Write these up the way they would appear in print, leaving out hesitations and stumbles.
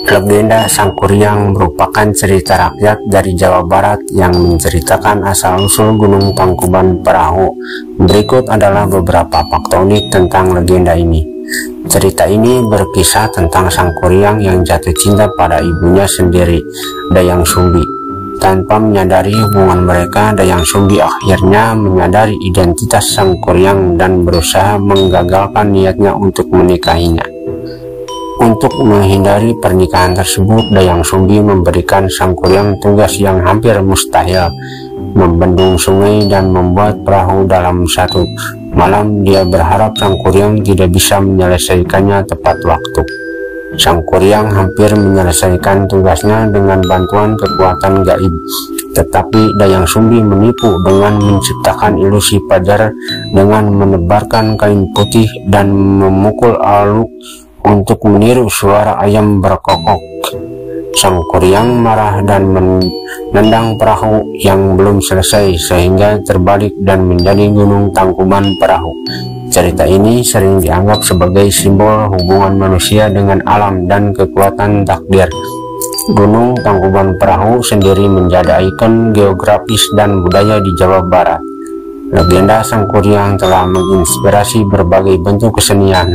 Legenda Sangkuriang merupakan cerita rakyat dari Jawa Barat yang menceritakan asal-usul Gunung Tangkuban Perahu. Berikut adalah beberapa fakta unik tentang legenda ini. Cerita ini berkisah tentang Sangkuriang yang jatuh cinta pada ibunya sendiri, Dayang Sumbi. Tanpa menyadari hubungan mereka, Dayang Sumbi akhirnya menyadari identitas Sangkuriang dan berusaha menggagalkan niatnya untuk menikahinya. Untuk menghindari pernikahan tersebut, Dayang Sumbi memberikan Sangkuriang tugas yang hampir mustahil, membendung sungai dan membuat perahu dalam satu malam. Dia berharap Sangkuriang tidak bisa menyelesaikannya tepat waktu. Sangkuriang hampir menyelesaikan tugasnya dengan bantuan kekuatan gaib, tetapi Dayang Sumbi menipu dengan menciptakan ilusi fajar dengan menebarkan kain putih dan memukul aluk untuk meniru suara ayam berkokok. Sangkuriang marah dan menendang perahu yang belum selesai sehingga terbalik dan menjadi Gunung Tangkuban Perahu. Cerita ini sering dianggap sebagai simbol hubungan manusia dengan alam dan kekuatan takdir. Gunung Tangkuban Perahu sendiri menjadi ikon geografis dan budaya di Jawa Barat. Legenda Sangkuriang telah menginspirasi berbagai bentuk kesenian,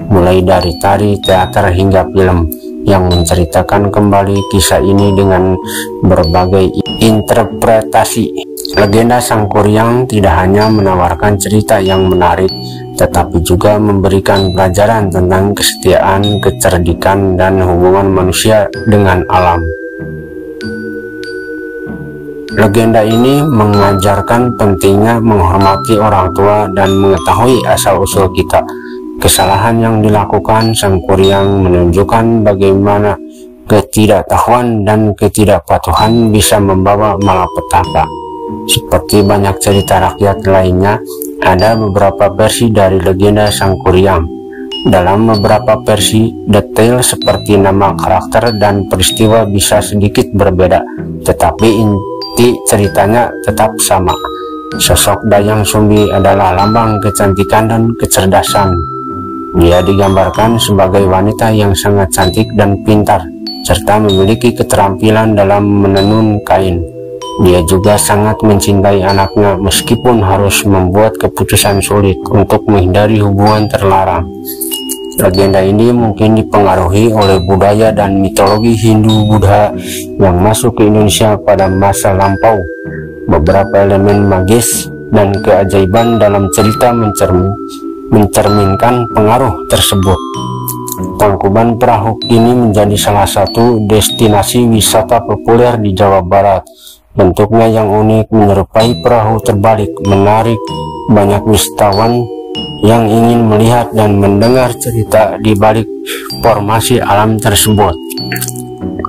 mulai dari tari, teater, hingga film, yang menceritakan kembali kisah ini dengan berbagai interpretasi. Legenda Sangkuriang tidak hanya menawarkan cerita yang menarik, tetapi juga memberikan pelajaran tentang kesetiaan, kecerdikan, dan hubungan manusia dengan alam. Legenda ini mengajarkan pentingnya menghormati orang tua dan mengetahui asal-usul kita. Kesalahan yang dilakukan Sangkuriang menunjukkan bagaimana ketidaktahuan dan ketidakpatuhan bisa membawa malapetaka. Seperti banyak cerita rakyat lainnya, ada beberapa versi dari legenda Sangkuriang. Dalam beberapa versi, detail seperti nama karakter dan peristiwa bisa sedikit berbeda, tetapi inti ceritanya tetap sama. Sosok Dayang Sumbi adalah lambang kecantikan dan kecerdasan. Dia digambarkan sebagai wanita yang sangat cantik dan pintar, serta memiliki keterampilan dalam menenun kain. Dia juga sangat mencintai anaknya meskipun harus membuat keputusan sulit untuk menghindari hubungan terlarang. Legenda ini mungkin dipengaruhi oleh budaya dan mitologi Hindu-Buddha yang masuk ke Indonesia pada masa lampau. Beberapa elemen magis dan keajaiban dalam cerita mencerminkan pengaruh tersebut. Tangkuban Perahu ini menjadi salah satu destinasi wisata populer di Jawa Barat. Bentuknya yang unik menyerupai perahu terbalik menarik banyak wisatawan yang ingin melihat dan mendengar cerita di balik formasi alam tersebut.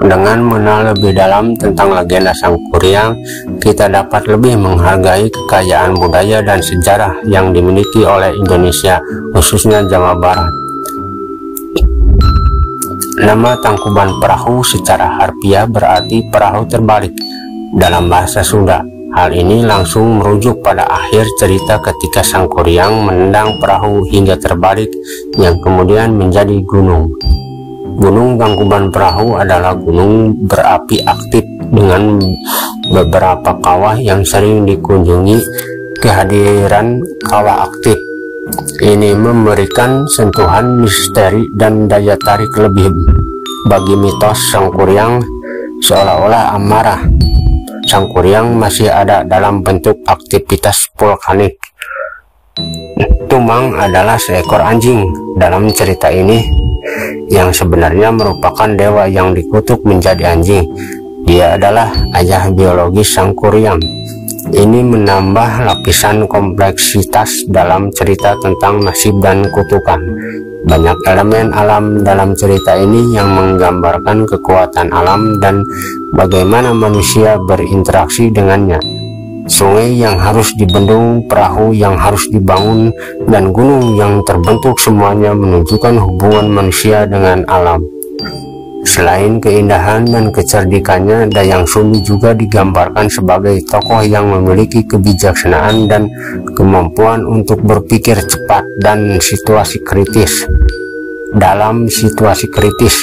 Dengan mengenal lebih dalam tentang legenda Sangkuriang, kita dapat lebih menghargai kekayaan budaya dan sejarah yang dimiliki oleh Indonesia, khususnya Jawa Barat. Nama Tangkuban Perahu secara harfiah berarti perahu terbalik dalam bahasa Sunda. Hal ini langsung merujuk pada akhir cerita ketika Sangkuriang menendang perahu hingga terbalik yang kemudian menjadi gunung. Gunung Tangkuban Perahu adalah gunung berapi aktif dengan beberapa kawah yang sering dikunjungi. Kehadiran kawah aktif ini memberikan sentuhan misteri dan daya tarik lebih bagi mitos Sangkuriang, seolah-olah amarah Sangkuriang masih ada dalam bentuk aktivitas vulkanik. Tumang adalah seekor anjing dalam cerita ini yang sebenarnya merupakan dewa yang dikutuk menjadi anjing. Dia adalah ayah biologis Sangkuriang. Ini menambah lapisan kompleksitas dalam cerita tentang nasib dan kutukan. Banyak elemen alam dalam cerita ini yang menggambarkan kekuatan alam dan bagaimana manusia berinteraksi dengannya. Sungai yang harus dibendung, perahu yang harus dibangun, dan gunung yang terbentuk semuanya menunjukkan hubungan manusia dengan alam. Selain keindahan dan kecerdikannya, Dayang Sumbi juga digambarkan sebagai tokoh yang memiliki kebijaksanaan dan kemampuan untuk berpikir cepat dan situasi kritis. dalam situasi kritis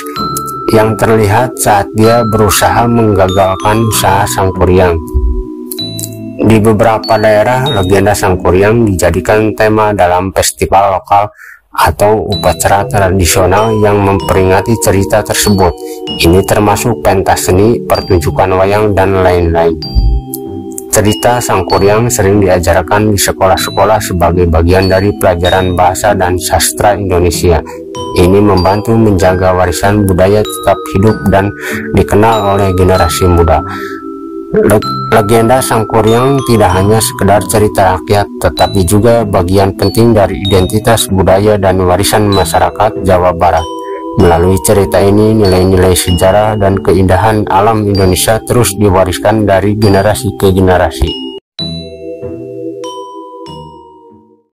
yang terlihat saat dia berusaha menggagalkan usaha Sangkuriang. Di beberapa daerah, legenda Sangkuriang dijadikan tema dalam festival lokal atau upacara tradisional yang memperingati cerita tersebut. Ini termasuk pentas seni, pertunjukan wayang, dan lain-lain. Cerita Sangkuriang sering diajarkan di sekolah-sekolah sebagai bagian dari pelajaran bahasa dan sastra Indonesia. Ini membantu menjaga warisan budaya tetap hidup dan dikenal oleh generasi muda. Legenda Sangkuriang tidak hanya sekedar cerita rakyat, tetapi juga bagian penting dari identitas budaya dan warisan masyarakat Jawa Barat. Melalui cerita ini, nilai-nilai sejarah dan keindahan alam Indonesia terus diwariskan dari generasi ke generasi.